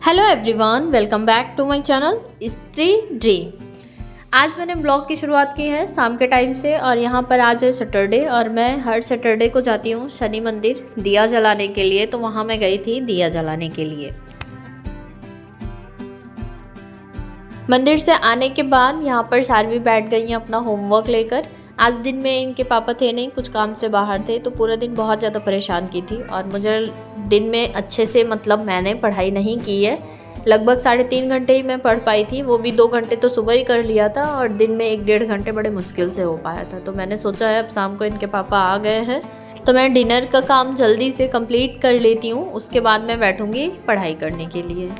Hello everyone, welcome back to my channel Stree dream. आज मैंने blog की शुरुआत की है शाम के टाइम से और यहाँ पर आज है सैटरडे और मैं हर सैटरडे को जाती हूँ शनि मंदिर दिया जलाने के लिए। तो वहाँ मैं गई थी दिया जलाने के लिए। मंदिर से आने के बाद यहाँ पर सारवी बैठ गई हैं अपना होमवर्क लेकर। आज दिन में इनके पापा थे नहीं, कुछ काम से बाहर थे, तो पूरा दिन बहुत ज़्यादा परेशान की थी और मुझे दिन में अच्छे से मैंने पढ़ाई नहीं की है। लगभग 3.5 घंटे ही मैं पढ़ पाई थी, वो भी 2 घंटे तो सुबह ही कर लिया था और दिन में 1-1.5 घंटे बड़े मुश्किल से हो पाया था। तो मैंने सोचा है अब शाम को इनके पापा आ गए हैं तो मैं डिनर का काम जल्दी से कंप्लीट कर लेती हूँ, उसके बाद मैं बैठूँगी पढ़ाई करने के लिए।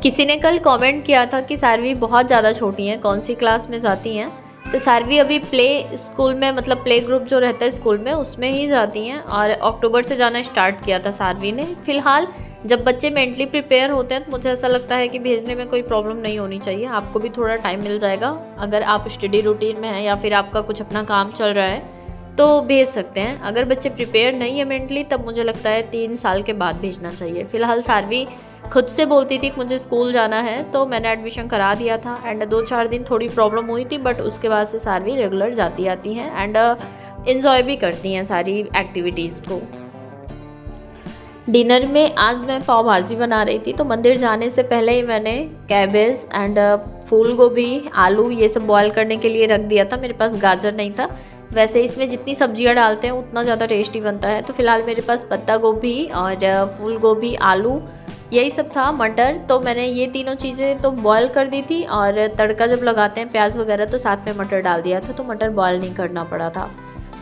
किसी ने कल कमेंट किया था कि सारवी बहुत ज़्यादा छोटी हैं, कौन सी क्लास में जाती हैं। तो सारवी अभी प्ले स्कूल में प्ले ग्रुप जो रहता है स्कूल में उसमें ही जाती हैं और अक्टूबर से जाना स्टार्ट किया था सारवी ने। फ़िलहाल जब बच्चे मेंटली प्रिपेयर होते हैं तो मुझे ऐसा लगता है कि भेजने में कोई प्रॉब्लम नहीं होनी चाहिए। आपको भी थोड़ा टाइम मिल जाएगा, अगर आप स्टडी रूटीन में हैं या फिर आपका कुछ अपना काम चल रहा है तो भेज सकते हैं। अगर बच्चे प्रिपेयर नहीं है मेंटली तब मुझे लगता है 3 साल के बाद भेजना चाहिए। फ़िलहाल सारवी खुद से बोलती थी कि मुझे स्कूल जाना है तो मैंने एडमिशन करा दिया था एंड 2-4 दिन थोड़ी प्रॉब्लम हुई थी, बट उसके बाद से सारवी रेगुलर जाती आती हैं एंड इन्जॉय भी करती हैं सारी एक्टिविटीज़ को। डिनर में आज मैं पाव भाजी बना रही थी तो मंदिर जाने से पहले ही मैंने कैबेज एंड फूल गोभी, आलू ये सब बॉयल करने के लिए रख दिया था। मेरे पास गाजर नहीं था, वैसे इसमें जितनी सब्जियां डालते हैं उतना ज़्यादा टेस्टी बनता है। तो फिलहाल मेरे पास पत्ता गोभी और फूल गोभी, आलू यही सब था, मटर। तो मैंने ये तीनों चीज़ें तो बॉयल कर दी थी और तड़का जब लगाते हैं प्याज वगैरह तो साथ में मटर डाल दिया था, तो मटर बॉयल नहीं करना पड़ा था।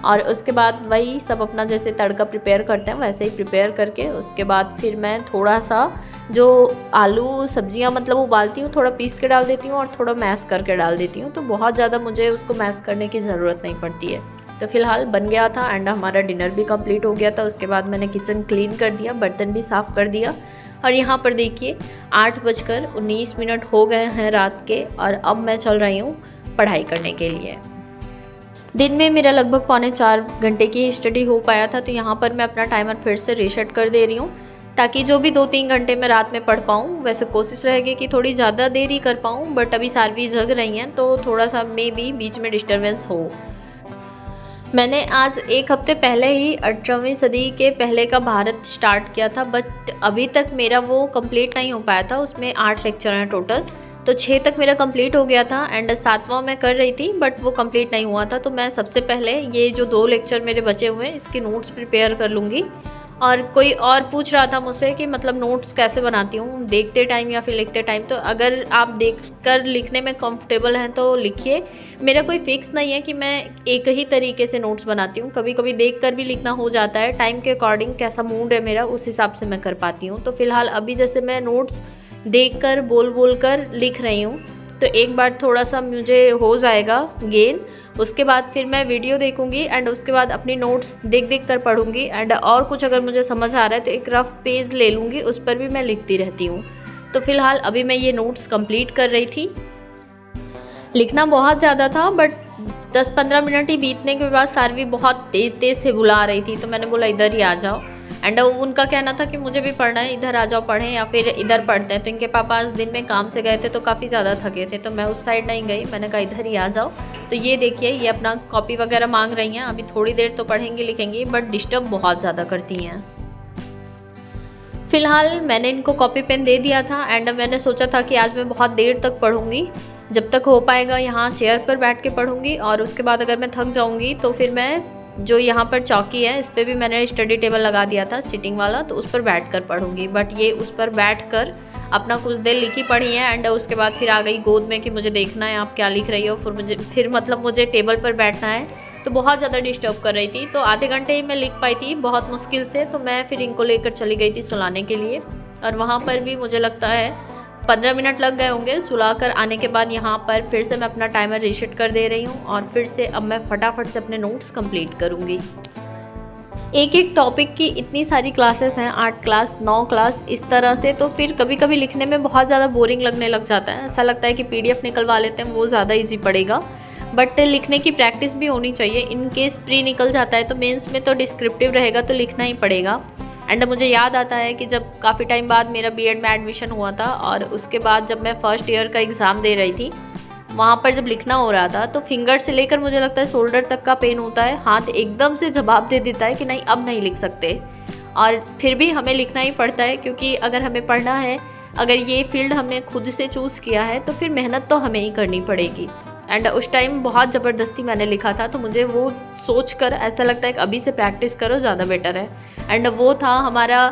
और उसके बाद वही सब अपना जैसे तड़का प्रिपेयर करते हैं वैसे ही प्रिपेयर करके उसके बाद फिर मैं थोड़ा सा जो आलू सब्जियां उबालती हूँ थोड़ा पीस के डाल देती हूँ और थोड़ा मैश करके डाल देती हूँ, तो बहुत ज़्यादा मुझे उसको मैश करने की ज़रूरत नहीं पड़ती है। तो फिलहाल बन गया था एंड हमारा डिनर भी कंप्लीट हो गया था। उसके बाद मैंने किचन क्लीन कर दिया, बर्तन भी साफ़ कर दिया और यहाँ पर देखिए 8:19 हो गए हैं रात के और अब मैं चल रही हूँ पढ़ाई करने के लिए। दिन में मेरा लगभग 3.25 घंटे की स्टडी हो पाया था, तो यहाँ पर मैं अपना टाइमर फिर से रीसेट कर दे रही हूँ ताकि जो भी 2-3 घंटे मैं रात में पढ़ पाऊँ। वैसे कोशिश रहेगी कि थोड़ी ज़्यादा देर ही कर पाऊँ, बट अभी सारवी जग रही हैं तो थोड़ा सा मे बी बीच में डिस्टर्बेंस हो। मैंने आज 1 हफ्ते पहले ही 18वीं सदी के पहले का भारत स्टार्ट किया था, बट अभी तक मेरा वो कंप्लीट नहीं हो पाया था। उसमें 8 लेक्चर हैं टोटल, तो 6 तक मेरा कंप्लीट हो गया था एंड 7वां मैं कर रही थी बट वो कंप्लीट नहीं हुआ था। तो मैं सबसे पहले ये जो 2 लेक्चर मेरे बचे हुए हैं इसके नोट्स प्रिपेयर कर लूँगी। और कोई और पूछ रहा था मुझसे कि नोट्स कैसे बनाती हूँ, देखते टाइम या फिर लिखते टाइम। तो अगर आप देखकर लिखने में कंफर्टेबल हैं तो लिखिए। मेरा कोई फिक्स नहीं है कि मैं एक ही तरीके से नोट्स बनाती हूँ, कभी कभी देखकर भी लिखना हो जाता है। टाइम के अकॉर्डिंग कैसा मूड है मेरा उस हिसाब से मैं कर पाती हूँ। तो फिलहाल अभी जैसे मैं नोट्स देखकर बोल कर लिख रही हूँ तो एक बार थोड़ा सा मुझे हो जाएगा गेन, उसके बाद फिर मैं वीडियो देखूंगी एंड उसके बाद अपनी नोट्स देख कर पढ़ूंगी एंड और कुछ अगर मुझे समझ आ रहा है तो एक रफ पेज ले लूँगी, उस पर भी मैं लिखती रहती हूँ। तो फिलहाल अभी मैं ये नोट्स कंप्लीट कर रही थी। लिखना बहुत ज़्यादा था बट 10-15 मिनट ही बीतने के बाद सारवी बहुत तेज़ से बुला रही थी, तो मैंने बोला इधर ही आ जाओ। एंड उनका कहना था कि मुझे भी पढ़ना है, इधर आ जाओ पढ़ें या फिर इधर पढ़ते हैं। तो इनके पापा आज दिन में काम से गए थे तो काफ़ी ज़्यादा थके थे, तो मैं उस साइड नहीं गई, मैंने कहा इधर ही आ जाओ। तो ये देखिए ये अपना कॉपी वगैरह मांग रही हैं, अभी थोड़ी देर तो पढ़ेंगी लिखेंगी बट डिस्टर्ब बहुत ज़्यादा करती हैं। फ़िलहाल मैंने इनको कॉपी पेन दे दिया था एंड मैंने सोचा था कि आज मैं बहुत देर तक पढ़ूँगी, जब तक हो पाएगा यहाँ चेयर पर बैठ के पढ़ूँगी और उसके बाद अगर मैं थक जाऊँगी तो फिर मैं जो यहाँ पर चौकी है इस पर भी मैंने स्टडी टेबल लगा दिया था सिटिंग वाला, तो उस पर बैठ कर पढ़ूँगी। बट ये उस पर बैठ कर अपना कुछ देर लिखी पढ़ी है एंड उसके बाद फिर आ गई गोद में कि मुझे देखना है आप क्या लिख रही हो, फिर मुझे टेबल पर बैठना है। तो बहुत ज़्यादा डिस्टर्ब कर रही थी, तो आधे घंटे ही मैं लिख पाई थी बहुत मुश्किल से। तो मैं फिर इनको लेकर चली गई थी सुलाने के लिए और वहाँ पर भी मुझे लगता है 15 मिनट लग गए होंगे। सुलाकर आने के बाद यहाँ पर फिर से मैं अपना टाइमर रीसेट कर दे रही हूँ और फिर से अब मैं फटाफट से अपने नोट्स कंप्लीट करूँगी। एक टॉपिक की इतनी सारी क्लासेस हैं, 8 क्लास 9 क्लास इस तरह से, तो फिर कभी कभी लिखने में बहुत ज़्यादा बोरिंग लगने लग जाता है। ऐसा लगता है कि PDF निकलवा लेते हैं, वो ज़्यादा ईजी पड़ेगा। बट लिखने की प्रैक्टिस भी होनी चाहिए, इन केस प्री निकल जाता है तो मेंस में तो डिस्क्रिप्टिव रहेगा तो लिखना ही पड़ेगा। एंड मुझे याद आता है कि जब काफ़ी टाइम बाद मेरा बीएड में एडमिशन हुआ था और उसके बाद जब मैं फर्स्ट ईयर का एग्ज़ाम दे रही थी, वहाँ पर जब लिखना हो रहा था तो फिंगर से लेकर मुझे लगता है शोल्डर तक का पेन होता है, हाथ एकदम से जवाब दे देता है कि नहीं अब नहीं लिख सकते। और फिर भी हमें लिखना ही पड़ता है, क्योंकि अगर हमें पढ़ना है, अगर ये फील्ड हमने खुद से चूज़ किया है तो फिर मेहनत तो हमें ही करनी पड़ेगी। एंड उस टाइम बहुत ज़बरदस्ती मैंने लिखा था, तो मुझे वो सोचकर ऐसा लगता है कि अभी से प्रैक्टिस करो, ज़्यादा बेटर है। एंड वो था हमारा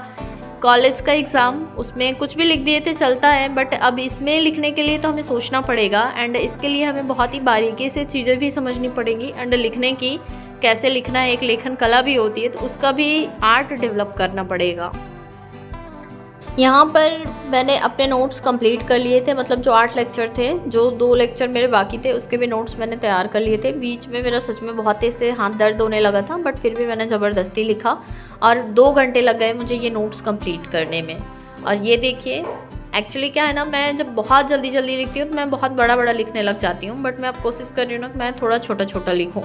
कॉलेज का एग्ज़ाम, उसमें कुछ भी लिख दिए थे चलता है, बट अब इसमें लिखने के लिए तो हमें सोचना पड़ेगा एंड इसके लिए हमें बहुत ही बारीकी से चीज़ें भी समझनी पड़ेंगी एंड लिखने की कैसे लिखना है, एक लेखन कला भी होती है, तो उसका भी आर्ट डेवलप करना पड़ेगा। यहाँ पर मैंने अपने नोट्स कंप्लीट कर लिए थे, मतलब जो 8 लेक्चर थे, जो 2 लेक्चर मेरे बाकी थे उसके भी नोट्स मैंने तैयार कर लिए थे। बीच में मेरा सच में बहुत तेज़ से हाथ दर्द होने लगा था, बट फिर भी मैंने ज़बरदस्ती लिखा और 2 घंटे लग गए मुझे ये नोट्स कंप्लीट करने में। और ये देखिए, एक्चुअली क्या है ना, मैं जब बहुत जल्दी लिखती हूँ तो मैं बहुत बड़ा लिखने लग जाती हूँ, बट मैं अब कोशिश कर रही हूँ ना कि मैं थोड़ा छोटा लिखूँ।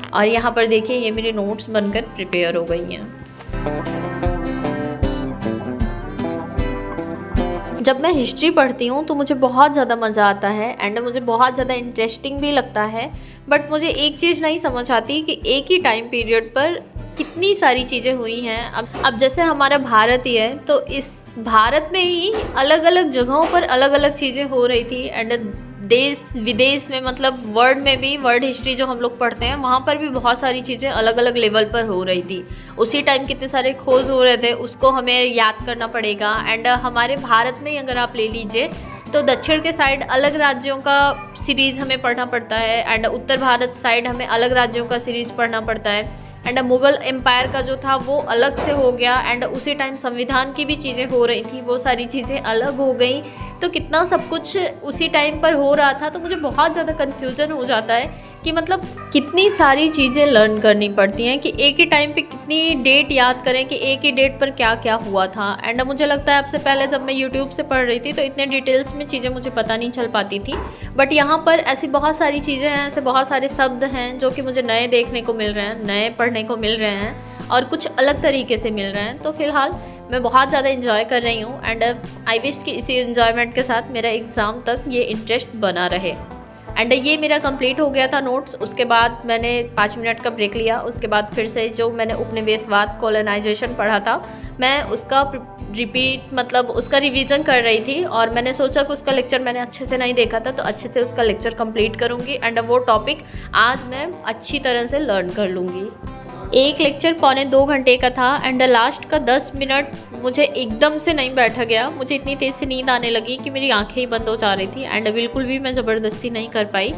और यहाँ पर देखिए ये मेरी नोट्स बनकर प्रिपेयर हो गई हैं। जब मैं हिस्ट्री पढ़ती हूँ तो मुझे बहुत ज़्यादा मज़ा आता है एंड मुझे बहुत ज़्यादा इंटरेस्टिंग भी लगता है, बट मुझे एक चीज़ नहीं समझ आती कि एक ही टाइम पीरियड पर कितनी सारी चीज़ें हुई हैं। अब जैसे हमारा भारत ही है, तो इस भारत में ही अलग अलग जगहों पर अलग अलग चीज़ें हो रही थी एंड देश विदेश में, मतलब वर्ल्ड में भी, वर्ल्ड हिस्ट्री जो हम लोग पढ़ते हैं वहाँ पर भी बहुत सारी चीज़ें अलग अलग लेवल पर हो रही थी। उसी टाइम कितने सारे खोज हो रहे थे, उसको हमें याद करना पड़ेगा। एंड हमारे भारत में ही अगर आप ले लीजिए तो दक्षिण के साइड अलग राज्यों का सीरीज़ हमें पढ़ना पड़ता है एंड उत्तर भारत साइड हमें अलग राज्यों का सीरीज़ पढ़ना पड़ता है। एंड मुग़ल एम्पायर का जो था वो अलग से हो गया एंड उसी टाइम संविधान की भी चीज़ें हो रही थी, वो सारी चीज़ें अलग हो गई। तो कितना सब कुछ उसी टाइम पर हो रहा था, तो मुझे बहुत ज़्यादा कन्फ्यूज़न हो जाता है कि मतलब कितनी सारी चीज़ें लर्न करनी पड़ती हैं कि एक ही टाइम पे कितनी डेट याद करें कि एक ही डेट पर क्या क्या हुआ था। एंड मुझे लगता है आपसे पहले जब मैं यूट्यूब से पढ़ रही थी तो इतने डिटेल्स में चीज़ें मुझे पता नहीं चल पाती थी, बट यहाँ पर ऐसी बहुत सारी चीज़ें हैं, ऐसे बहुत सारे शब्द हैं जो कि मुझे नए देखने को मिल रहे हैं, नए पढ़ने को मिल रहे हैं और कुछ अलग तरीके से मिल रहे हैं। तो फ़िलहाल मैं बहुत ज़्यादा इन्जॉय कर रही हूँ एंड आई विश कि इसी इन्जॉयमेंट के साथ मेरा एग्ज़ाम तक ये इंटरेस्ट बना रहे। एंड ये मेरा कंप्लीट हो गया था नोट्स। उसके बाद मैंने 5 मिनट का ब्रेक लिया, उसके बाद फिर से जो मैंने उपनिवेशवाद कॉलोनाइजेशन पढ़ा था मैं उसका रिपीट, मतलब उसका रिवीजन कर रही थी और मैंने सोचा कि उसका लेक्चर मैंने अच्छे से नहीं देखा था तो अच्छे से उसका लेक्चर कंप्लीट करूँगी एंड वो टॉपिक आज मैं अच्छी तरह से लर्न कर लूँगी। एक लेक्चर 1.25 घंटे का था एंड लास्ट का 10 मिनट मुझे एकदम से नहीं बैठा गया, मुझे इतनी तेज़ से नींद आने लगी कि मेरी आंखें ही बंद हो जा रही थी एंड बिल्कुल भी मैं ज़बरदस्ती नहीं कर पाई।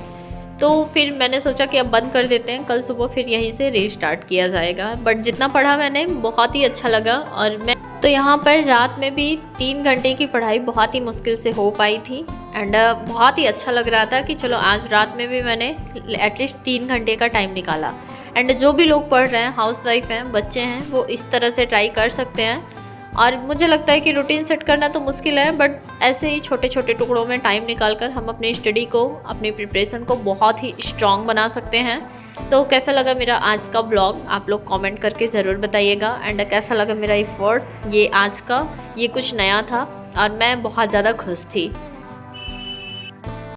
तो फिर मैंने सोचा कि अब बंद कर देते हैं, कल सुबह फिर यहीं से रीस्टार्ट किया जाएगा। बट जितना पढ़ा मैंने बहुत ही अच्छा लगा। और मैं तो यहाँ पर रात में भी 3 घंटे की पढ़ाई बहुत ही मुश्किल से हो पाई थी एंड बहुत ही अच्छा लग रहा था कि चलो आज रात में भी मैंने एटलीस्ट 3 घंटे का टाइम निकाला। एंड जो भी लोग पढ़ रहे हैं, हाउसवाइफ हैं, बच्चे हैं, वो इस तरह से ट्राई कर सकते हैं। और मुझे लगता है कि रूटीन सेट करना तो मुश्किल है, बट ऐसे ही छोटे छोटे टुकड़ों में टाइम निकालकर हम अपनी स्टडी को, अपनी प्रिपरेशन को बहुत ही स्ट्रॉन्ग बना सकते हैं। तो कैसा लगा मेरा आज का ब्लॉग आप लोग कमेंट करके ज़रूर बताइएगा एंड कैसा लगा मेरा एफर्ट्स ये आज का, ये कुछ नया था और मैं बहुत ज़्यादा खुश थी।